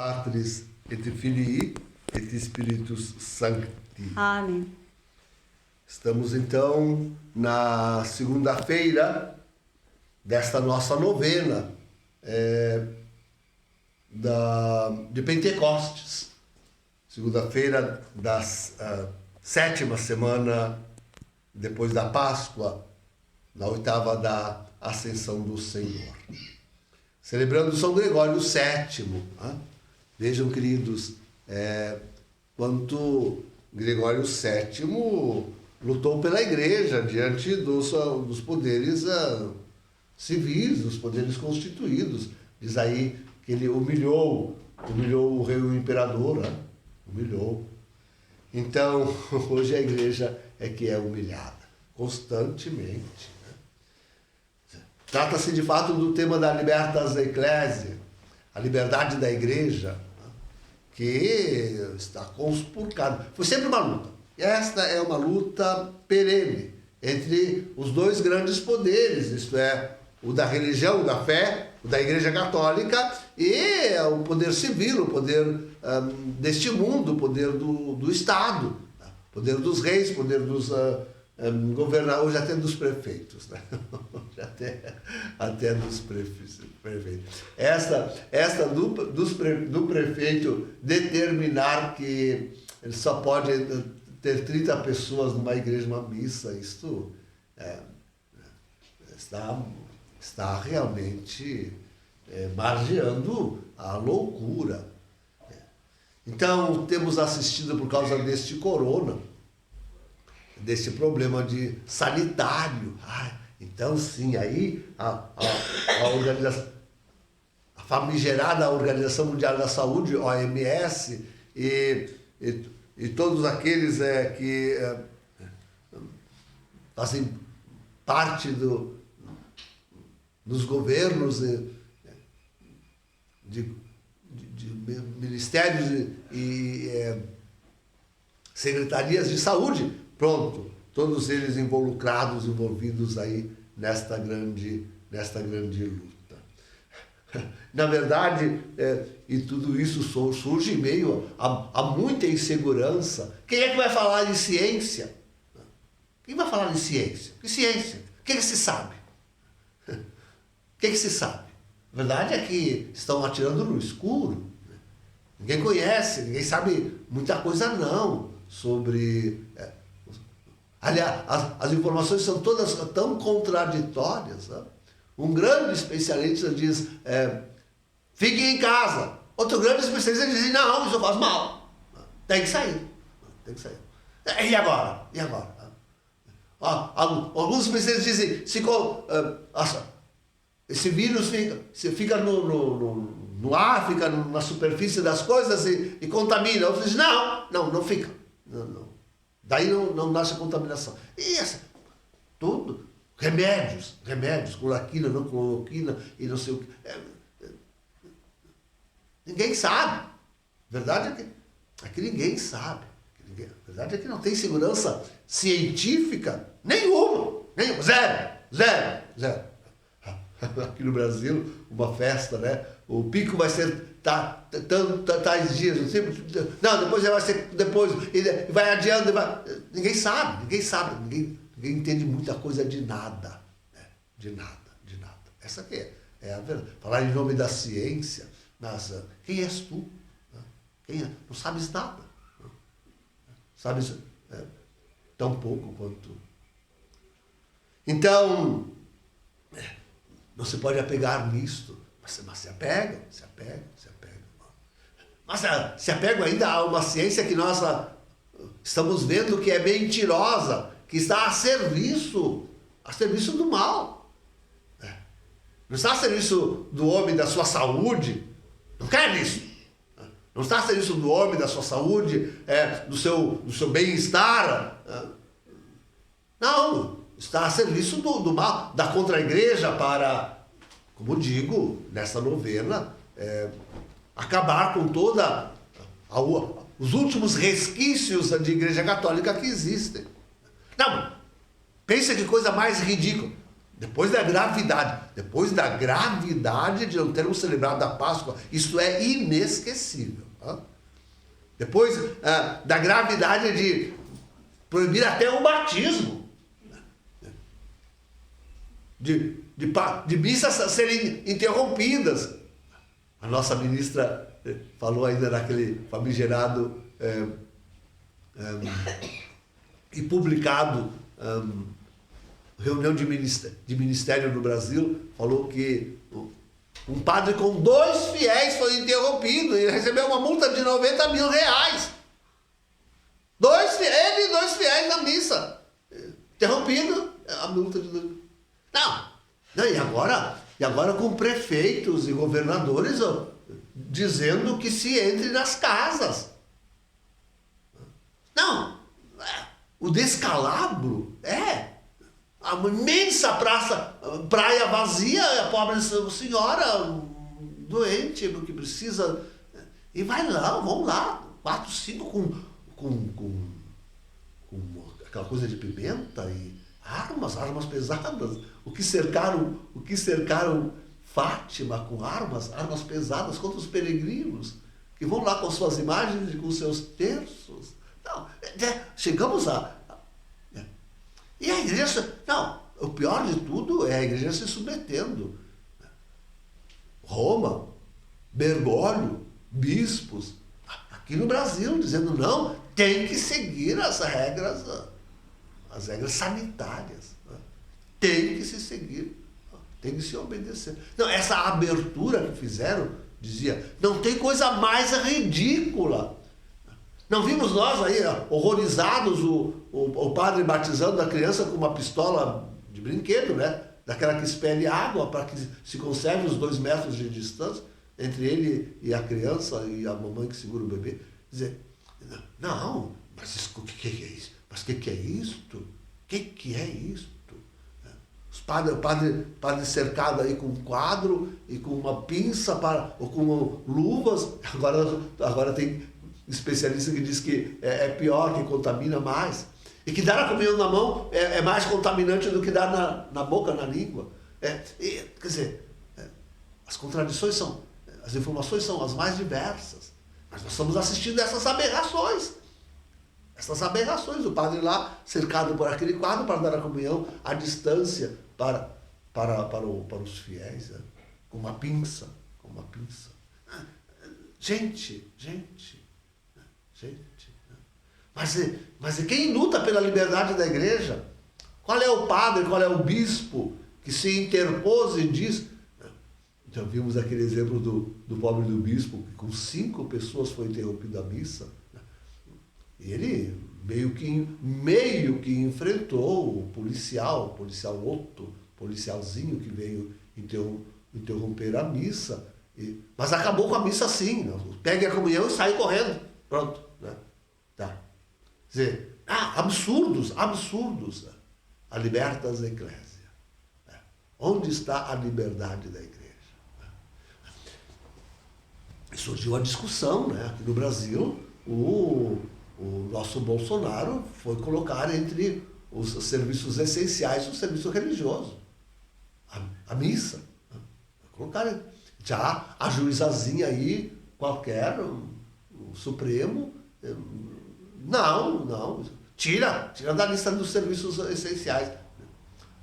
Patris et Filii et Spiritus Sancti. Amém. Estamos então na segunda-feira desta nossa novena de Pentecostes. Segunda-feira da sétima semana depois da Páscoa, na oitava da Ascensão do Senhor. Celebrando São Gregório VII. Vejam, queridos, quanto Gregório VII lutou pela Igreja diante dos poderes civis, dos poderes constituídos. Diz aí que ele humilhou o rei e o imperador, humilhou. Então, hoje a Igreja é que é humilhada, constantemente. Trata-se de fato do tema da Libertas Ecclesiae, a liberdade da Igreja, que está conspurcada. Foi sempre uma luta. Esta é uma luta perene entre os dois grandes poderes, isto é, o da religião, da fé, o da Igreja Católica, e o poder civil, o poder deste mundo, o poder do Estado, o poder dos reis, o poder dos governadores, hoje até dos prefeitos, né? até dos prefeitos. Esta do prefeito determinar que ele só pode ter 30 pessoas numa igreja, uma missa, isto está realmente margeando a loucura. Então, temos assistido, por causa deste corona, desse problema de sanitário. Então, sim, aí a famigerada Organização Mundial da Saúde, OMS, e todos aqueles que fazem parte dos governos, de ministérios e secretarias de saúde, pronto, todos eles envolvidos aí nesta grande luta. Na verdade, e tudo isso surge em meio a muita insegurança. Quem é que vai falar de ciência? Quem vai falar de ciência? Que ciência? O que se sabe? O que se sabe? A verdade é que estão atirando no escuro. Ninguém conhece, ninguém sabe muita coisa não sobre... Aliás, as informações são todas tão contraditórias. Né? Um grande especialista diz, fiquem em casa. Outro grande especialista diz, não, isso faz mal. Tem que sair. E agora? Alguns especialistas dizem, esse vírus fica no ar, fica na superfície das coisas e contamina. Outros dizem, não fica. Não. Daí não nasce a contaminação. E tudo. Remédios, cloroquina, não cloroquina e não sei o que. Ninguém sabe. A verdade é que ninguém sabe. A verdade é que não tem segurança científica nenhuma. Zero. Aqui no Brasil, uma festa, né? O pico vai ser tais dias, não, depois vai ser depois, e vai adiando, ninguém sabe, ninguém entende muita coisa de nada, né? De nada. Essa aqui é a verdade. Falar em nome da ciência, mas quem és tu? Não sabes nada. Sabes tão pouco quanto. Então, não se pode apegar nisto, mas se apega. Mas se apega ainda a uma ciência que nós estamos vendo que é mentirosa, que está a serviço do mal. Não está a serviço do homem, da sua saúde. Não quer isso. Não está a serviço do homem, da sua saúde, do seu bem-estar. Não. Está a serviço do mal, da contra-igreja para, como digo, nessa novena, acabar com os últimos resquícios de Igreja Católica que existem. Não, pensa que coisa mais ridícula. Depois da gravidade de não termos celebrado a Páscoa, isso é inesquecível. Tá? Depois da gravidade de proibir até o batismo, de missas serem interrompidas. A nossa ministra falou ainda naquele famigerado e publicado reunião de ministério no Brasil, falou que um padre com 2 fiéis foi interrompido e recebeu uma multa de R$90 mil. Ele e 2 fiéis na missa. Interrompido, a multa de 2 mil. Não, e agora com prefeitos e governadores dizendo que se entre nas casas. Não, o descalabro a imensa praia vazia, a pobre senhora doente, que precisa. E vão lá, 4, 5 com aquela coisa de pimenta e armas pesadas. O que cercaram Fátima com armas pesadas contra os peregrinos, que vão lá com suas imagens e com seus terços. Não, chegamos a... E a igreja... Não, o pior de tudo é a igreja se submetendo. Roma, Bergoglio, bispos, aqui no Brasil, dizendo não, tem que seguir as regras sanitárias. Tem que se seguir, tem que se obedecer. Não, essa abertura que fizeram, dizia, não tem coisa mais ridícula. Não vimos nós aí, horrorizados, o padre batizando a criança com uma pistola de brinquedo, né? Daquela que expele água para que se conserve os 2 metros de distância entre ele e a criança e a mamãe que segura o bebê. Dizer, não, mas o que é isso? Mas o que é isto? O que é isto? O padre cercado aí com um quadro e com uma pinça ou com luvas. Agora tem especialista que diz que é pior, que contamina mais. E que dar a comunhão na mão é mais contaminante do que dar na boca, na língua. Quer dizer, as contradições as informações são as mais diversas. Mas nós estamos assistindo a essas aberrações. O padre lá, cercado por aquele quadro para dar a comunhão à distância para os fiéis, né? com uma pinça. Gente. Mas quem luta pela liberdade da igreja? Qual é o padre, qual é o bispo que se interpôs e diz... Já vimos aquele exemplo do pobre do bispo, que com 5 pessoas foi interrompida a missa. E ele meio que enfrentou o policial Otto, policialzinho que veio interromper a missa. Mas acabou com a missa assim, pegue a comunhão e sai correndo. Pronto. Né? Tá. Quer dizer, absurdos. A libertas ecclesia. Onde está a liberdade da igreja? E surgiu a discussão, né? Aqui no Brasil, o nosso Bolsonaro foi colocar entre os serviços essenciais o serviço religioso, a missa. Colocar já a juizazinha aí, qualquer, o Supremo, não, tira da lista dos serviços essenciais.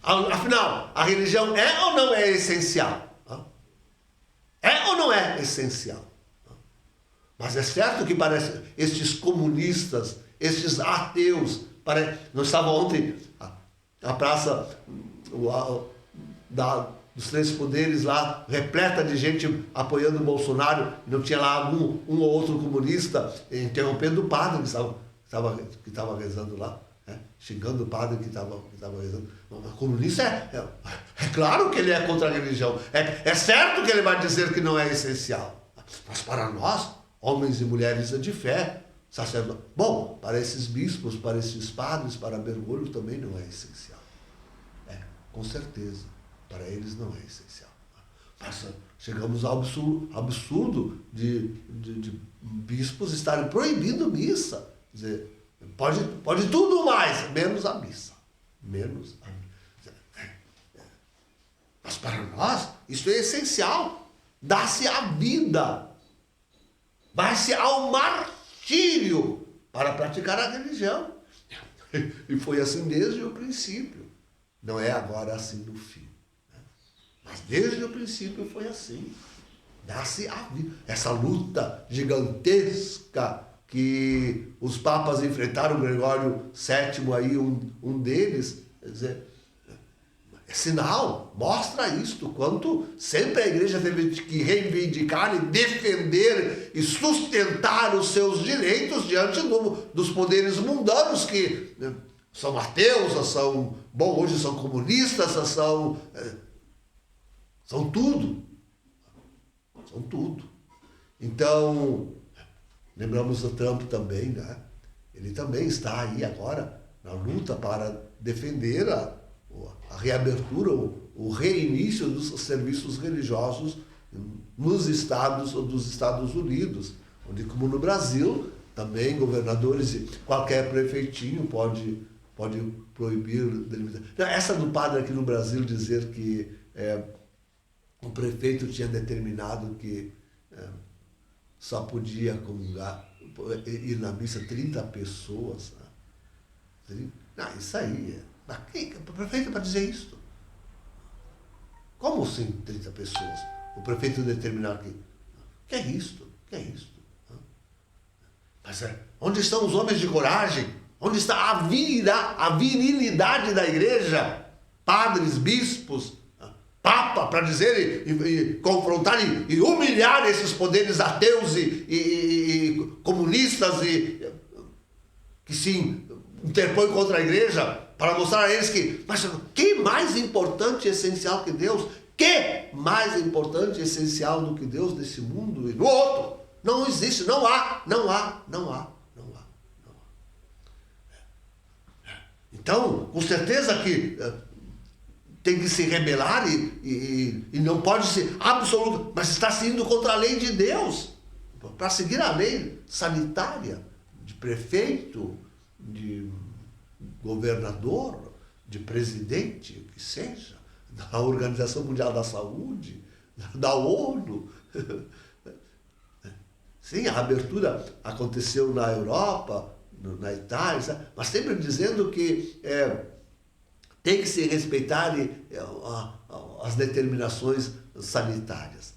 Afinal, a religião é ou não é essencial? É ou não é essencial? Mas é certo que para estes comunistas, estes ateus, não estava ontem a praça dos 3 poderes lá, repleta de gente apoiando o Bolsonaro, não tinha lá um ou outro comunista interrompendo o padre que estava rezando lá, né? Xingando o padre que estava rezando. O comunista é claro que ele é contra a religião, é certo que ele vai dizer que não é essencial, mas para nós, homens e mulheres de fé, sacerdotes, bom, para esses bispos, para esses padres, para Bergoglio também não é essencial. Com certeza, para eles não é essencial. Mas chegamos ao absurdo de bispos estarem proibindo missa. Quer dizer, pode tudo mais, menos a missa. para nós, isso é essencial. Dá-se a vida. Vai-se ao martírio para praticar a religião. E foi assim desde o princípio. Não é agora assim no fim. Mas desde o princípio foi assim. Dá-se a vida. Essa luta gigantesca que os papas enfrentaram, Gregório VII aí, um deles, quer dizer, é sinal, mostra isto, quanto sempre a igreja teve que reivindicar e defender e sustentar os seus direitos diante dos poderes mundanos que são ateus, hoje são comunistas, são tudo. São tudo. Então, lembramos do Trump também, né? Ele também está aí agora na luta para defender a reabertura, o reinício dos serviços religiosos nos estados dos Estados Unidos, onde, como no Brasil, também governadores e qualquer prefeitinho pode proibir delimitação. Essa do padre aqui no Brasil dizer que o prefeito tinha determinado que só podia comungar, ir na missa 30 pessoas. Né? Não, isso aí. O prefeito para dizer isso? Como assim 30 pessoas? O prefeito determinar que. Que é isto? Que é isto? Mas onde estão os homens de coragem? Onde está a virilidade da igreja? Padres, bispos, Papa, para dizer e confrontar e humilhar esses poderes ateus e comunistas que se interpõem contra a igreja, para mostrar a eles mas que mais importante e essencial que Deus? Que mais importante e essencial do que Deus nesse mundo e no outro? Não existe, não há. Então, com certeza que tem que se rebelar e não pode ser absoluto, mas está se indo contra a lei de Deus, para seguir a lei sanitária de prefeito, de governador, de presidente, o que seja, da Organização Mundial da Saúde, da ONU. Sim, a abertura aconteceu na Europa, na Itália, sabe? Mas sempre dizendo que tem que se respeitar as determinações sanitárias.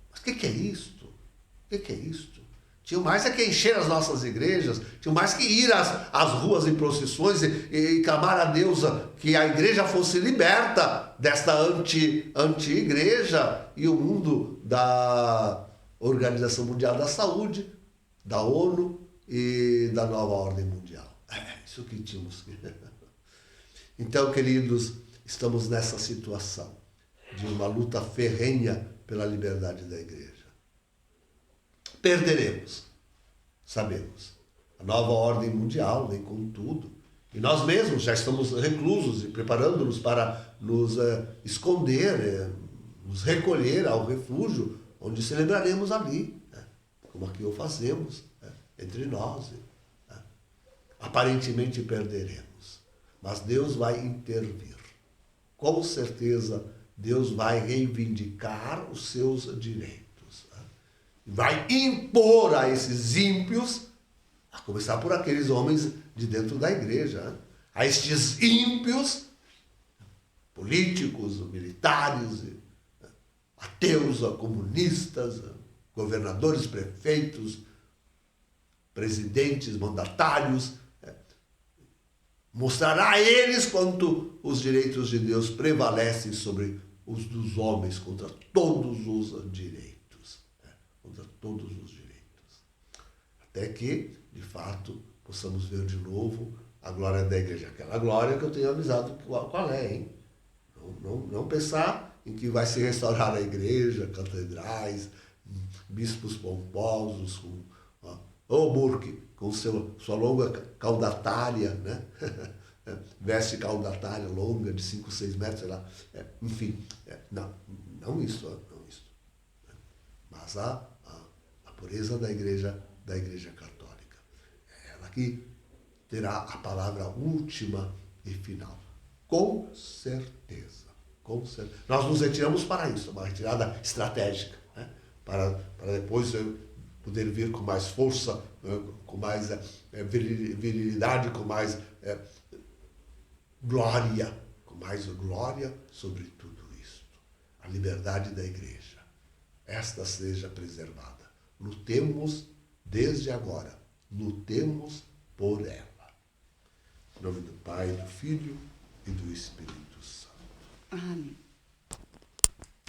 Mas o que é isto? O que é isto? Tinham mais que encher as nossas igrejas, tinham mais que ir às ruas em procissões e clamar a Deus que a igreja fosse liberta desta anti-igreja e o mundo da Organização Mundial da Saúde, da ONU e da nova ordem mundial. Isso que tínhamos. Então, queridos, estamos nessa situação de uma luta ferrenha pela liberdade da igreja. Perderemos, sabemos. A nova ordem mundial vem com tudo. E nós mesmos já estamos reclusos e preparando-nos para nos esconder, nos recolher ao refúgio, onde celebraremos ali, né? Como aqui o fazemos, né? Entre nós. Né? Aparentemente perderemos, mas Deus vai intervir. Com certeza, Deus vai reivindicar os seus direitos. Vai impor a esses ímpios, a começar por aqueles homens de dentro da igreja, a estes ímpios, políticos, militares, ateus, comunistas, governadores, prefeitos, presidentes, mandatários, mostrará a eles quanto os direitos de Deus prevalecem sobre os dos homens, contra todos os direitos. Contra todos os direitos. Até que, de fato, possamos ver de novo a glória da igreja. Aquela glória que eu tenho avisado qual é, hein? Não pensar em que vai se restaurar a igreja, catedrais, bispos pomposos, Burke, com sua longa caudatária, né? Veste caudatária longa de 5, 6 metros, sei lá. Enfim, não isso. Mas a pureza da igreja católica. Ela que terá a palavra última e final. Com certeza. Nós nos retiramos para isso, uma retirada estratégica, né? Para depois poder vir com mais força, com mais virilidade, com mais glória, sobre tudo isto. A liberdade da igreja, esta seja preservada. Lutemos desde agora, lutemos por ela. Em nome do Pai, do Filho e do Espírito Santo. Amém.